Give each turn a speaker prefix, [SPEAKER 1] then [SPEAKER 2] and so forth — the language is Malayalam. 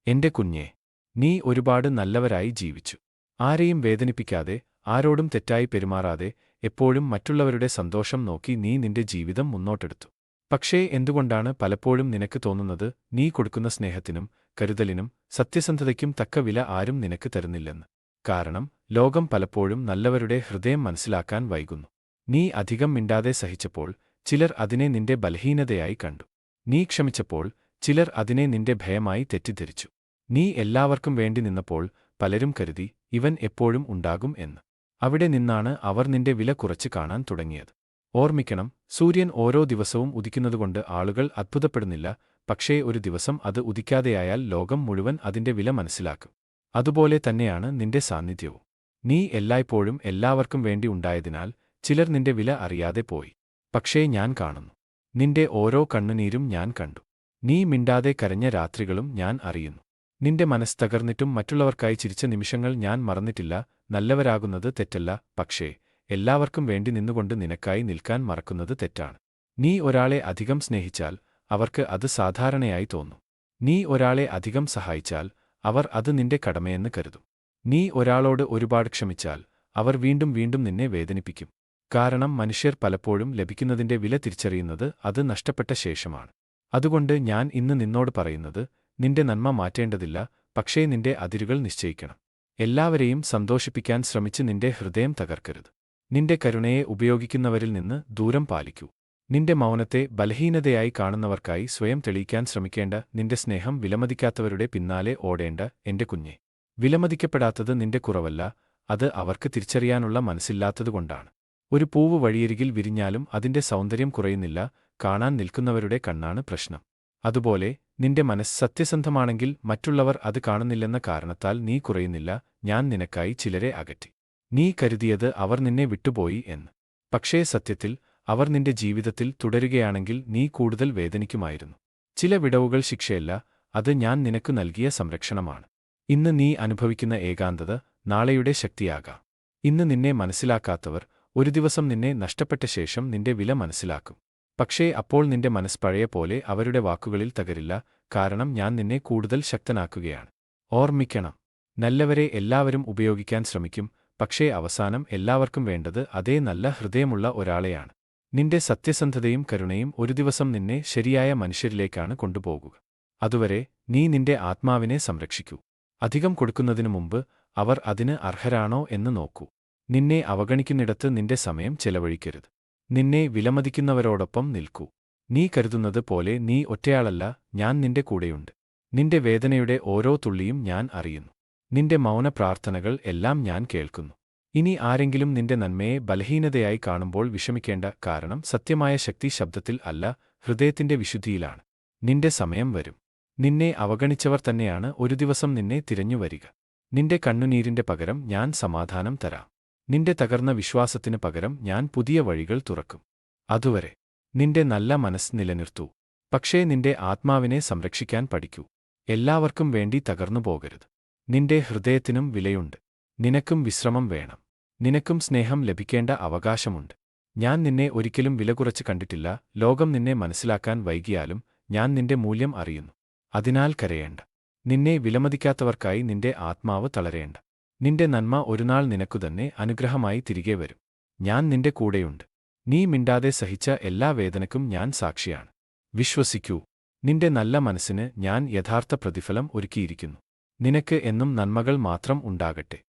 [SPEAKER 1] എന്റെ കുഞ്ഞേ, നീ ഒരുപാട് നല്ലവരായി ജീവിച്ചു. ആരെയും വേദനിപ്പിക്കാതെ, ആരോടും തെറ്റായി പെരുമാറാതെ, എപ്പോഴും മറ്റുള്ളവരുടെ സന്തോഷം നോക്കി നീ നിന്റെ ജീവിതം മുന്നോട്ടെടുത്തു. പക്ഷേ എന്തുകൊണ്ടാണ് പലപ്പോഴും നിനക്ക് തോന്നുന്നത് നീ കൊടുക്കുന്ന സ്നേഹത്തിനും കരുതലിനും സത്യസന്ധതയ്ക്കും തക്ക വില ആരും നിനക്ക് തരുന്നില്ലെന്ന്? കാരണം ലോകം പലപ്പോഴും നല്ലവരുടെ ഹൃദയം മനസ്സിലാക്കാൻ വൈകുന്നു. നീ അധികം മിണ്ടാതെ സഹിച്ചപ്പോൾ ചിലർ അതിനെ നിന്റെ ബലഹീനതയായി കണ്ടു. നീ ക്ഷമിച്ചപ്പോൾ ചിലർ അതിനെ നിന്റെ ഭയമായി തെറ്റിദ്ധരിച്ചു. നീ എല്ലാവർക്കും വേണ്ടി നിന്നപ്പോൾ പലരും കരുതി ഇവൻ എപ്പോഴും ഉണ്ടാകും എന്ന്. അവിടെ നിന്നാണ് അവർ നിന്റെ വില കുറച്ച് കാണാൻ തുടങ്ങിയത്. ഓർമ്മിക്കണം, സൂര്യൻ ഓരോ ദിവസവും ഉദിക്കുന്നതുകൊണ്ട് ആളുകൾ അത്ഭുതപ്പെടുന്നില്ല. പക്ഷേ ഒരു ദിവസം അത് ഉദിക്കാതെയായാൽ ലോകം മുഴുവൻ അതിന്റെ വില മനസ്സിലാക്കും. അതുപോലെ തന്നെയാണ് നിന്റെ സാന്നിധ്യവും. നീ എല്ലായ്പ്പോഴും എല്ലാവർക്കും വേണ്ടി ഉണ്ടായതിനാൽ ചിലർ നിന്റെ വില അറിയാതെ പോയി. പക്ഷേ ഞാൻ കാണുന്നു. നിന്റെ ഓരോ കണ്ണുനീരും ഞാൻ കണ്ടു. നീ മിണ്ടാതെ കരഞ്ഞ രാത്രികളും ഞാൻ അറിയുന്നു. നിന്റെ മനസ്സ് തകർന്നിട്ടും മറ്റുള്ളവർക്കായി ചിരിച്ച നിമിഷങ്ങൾ ഞാൻ മറന്നിട്ടില്ല. നല്ലവരാകുന്നത് തെറ്റല്ല, പക്ഷേ എല്ലാവർക്കും വേണ്ടി നിന്നുകൊണ്ട് നിനക്കായി നിൽക്കാൻ മറക്കുന്നത് തെറ്റാണ്. നീ ഒരാളെ അധികം സ്നേഹിച്ചാൽ അവർക്ക് അത് സാധാരണയായി തോന്നും. നീ ഒരാളെ അധികം സഹായിച്ചാൽ അവർ അത് നിന്റെ കടമയെന്ന് കരുതും. നീ ഒരാളോട് ഒരുപാട് ക്ഷമിച്ചാൽ അവർ വീണ്ടും വീണ്ടും നിന്നെ വേദനിപ്പിക്കും. കാരണം മനുഷ്യർ പലപ്പോഴും ലഭിക്കുന്നതിന്റെ വില തിരിച്ചറിയുന്നത് അത് നഷ്ടപ്പെട്ട ശേഷമാണ്. അതുകൊണ്ട് ഞാൻ ഇന്ന് നിന്നോട് പറയുന്നത്, നിന്റെ നന്മ മാറ്റേണ്ടതില്ല, പക്ഷേ നിന്റെ അതിരുകൾ നിശ്ചയിക്കണം. എല്ലാവരെയും സന്തോഷിപ്പിക്കാൻ ശ്രമിച്ച് നിന്റെ ഹൃദയം തകർക്കരുത്. നിന്റെ കരുണയെ ഉപയോഗിക്കുന്നവരിൽ നിന്ന് ദൂരം പാലിക്കൂ. നിന്റെ മൗനത്തെ ബലഹീനതയായി കാണുന്നവർക്കായി സ്വയം തെളിയിക്കാൻ ശ്രമിക്കേണ്ട. നിന്റെ സ്നേഹം വിലമതിക്കാത്തവരുടെ പിന്നാലെ ഓടേണ്ട എന്റെ കുഞ്ഞെ. വിലമതിക്കപ്പെടാത്തത് നിന്റെ കുറവല്ല, അത് അവർക്ക് തിരിച്ചറിയാനുള്ള മനസ്സില്ലാത്തതുകൊണ്ടാണ്. ഒരു പൂവ് വഴിയരികിൽ വിരിഞ്ഞാലും അതിന്റെ സൗന്ദര്യം കുറയുന്നില്ല, കാണാൻ നിൽക്കുന്നവരുടെ കണ്ണാണ് പ്രശ്നം. അതുപോലെ നിന്റെ മനസ്സ് സത്യസന്ധമാണെങ്കിൽ മറ്റുള്ളവർ അത് കാണുന്നില്ലെന്ന കാരണത്താൽ നീ കുറയുന്നില്ല. ഞാൻ നിനക്കായി ചിലരെ അകറ്റി. നീ കരുതിയത് അവർ നിന്നെ വിട്ടുപോയി എന്ന്. പക്ഷേ സത്യത്തിൽ അവർ നിന്റെ ജീവിതത്തിൽ തുടരുകയാണെങ്കിൽ നീ കൂടുതൽ വേദനിക്കുമായിരുന്നു. ചില വിടവുകൾ ശിക്ഷയല്ല, അത് ഞാൻ നിനക്ക് നൽകിയ സംരക്ഷണമാണ്. ഇന്ന് നീ അനുഭവിക്കുന്ന ഏകാന്തത നാളെയുടെ ശക്തിയാകാം. ഇന്ന് നിന്നെ മനസ്സിലാക്കാത്തവർ ഒരു ദിവസം നിന്നെ നഷ്ടപ്പെട്ട ശേഷം നിന്റെ വില മനസ്സിലാക്കും. പക്ഷേ അപ്പോൾ നിന്റെ മനസ്സ് പഴയ പോലെ അവരുടെ വാക്കുകളിൽ തകരില്ല, കാരണം ഞാൻ നിന്നെ കൂടുതൽ ശക്തനാക്കുകയാണ്. ഓർമ്മിക്കണം, നല്ലവരെ എല്ലാവരും ഉപയോഗിക്കാൻ ശ്രമിക്കും, പക്ഷേ അവസാനം എല്ലാവർക്കും വേണ്ടത് അതേ നല്ല ഹൃദയമുള്ള ഒരാളെയാണ്. നിന്റെ സത്യസന്ധതയും കരുണയും ഒരു ദിവസം നിന്നെ ശരിയായ മനുഷ്യരിലേക്കാണ് കൊണ്ടുപോകുക. അതുവരെ നീ നിന്റെ ആത്മാവിനെ സംരക്ഷിക്കൂ. അധികം കൊടുക്കുന്നതിനു മുമ്പ് അവർ അതിന് അർഹരാണോ എന്ന് നോക്കൂ. നിന്നെ അവഗണിക്കുന്നിടത്ത് നിന്റെ സമയം ചെലവഴിക്കരുത്. നിന്നെ വിലമതിക്കുന്നവരോടൊപ്പം നിൽക്കൂ. നീ കരുതുന്നത് പോലെ നീ ഒറ്റയാളല്ല, ഞാൻ നിന്റെ കൂടെയുണ്ട്. നിന്റെ വേദനയുടെ ഓരോ തുള്ളിയും ഞാൻ അറിയുന്നു. നിന്റെ മൗന പ്രാർത്ഥനകൾ എല്ലാം ഞാൻ കേൾക്കുന്നു. ഇനി ആരെങ്കിലും നിന്റെ നന്മയെ ബലഹീനതയായി കാണുമ്പോൾ വിഷമിക്കേണ്ട, കാരണം സത്യമായ ശക്തി ശബ്ദത്തിൽ അല്ല, ഹൃദയത്തിന്റെ വിശുദ്ധിയിലാണ്. നിന്റെ സമയം വരും. നിന്നെ അവഗണിച്ചവർ തന്നെയാണ് ഒരു ദിവസം നിന്നെ തിരഞ്ഞുവരിക. നിന്റെ കണ്ണുനീരിന്റെ പകരം ഞാൻ സമാധാനം തരാം. നിന്റെ തകർന്ന വിശ്വാസത്തിന് പകരം ഞാൻ പുതിയ വഴികൾ തുറക്കും. അതുവരെ നിന്റെ നല്ല മനസ്സ് നിലനിർത്തൂ. പക്ഷേ നിന്റെ ആത്മാവിനെ സംരക്ഷിക്കാൻ പഠിക്കൂ. എല്ലാവർക്കും വേണ്ടി തകർന്നു പോകരുത്. നിന്റെ ഹൃദയത്തിനും വിലയുണ്ട്. നിനക്കും വിശ്രമം വേണം. നിനക്കും സ്നേഹം ലഭിക്കേണ്ട അവകാശമുണ്ട്. ഞാൻ നിന്നെ ഒരിക്കലും വില കുറച്ച് കണ്ടിട്ടില്ല. ലോകം നിന്നെ മനസ്സിലാക്കാൻ വൈകിയാലും ഞാൻ നിന്റെ മൂല്യം അറിയുന്നു. അതിനാൽ കരയേണ്ട. നിന്നെ വിലമതിക്കാത്തവർക്കായി നിന്റെ ആത്മാവ് തളരേണ്ട. നിന്റെ നന്മ ഒരുനാൾ നിനക്കുതന്നെ അനുഗ്രഹമായി തിരികെ വരും. ഞാൻ നിന്റെ കൂടെയുണ്ട്. നീ മിണ്ടാതെ സഹിച്ച എല്ലാ വേദനയ്ക്കും ഞാൻ സാക്ഷിയാണ്. വിശ്വസിക്കൂ, നിന്റെ നല്ല മനസ്സിന് ഞാൻ യഥാർത്ഥ പ്രതിഫലം ഒരുക്കിയിരിക്കുന്നു. നിനക്ക് എന്നും നന്മകൾ മാത്രം ഉണ്ടാകട്ടെ.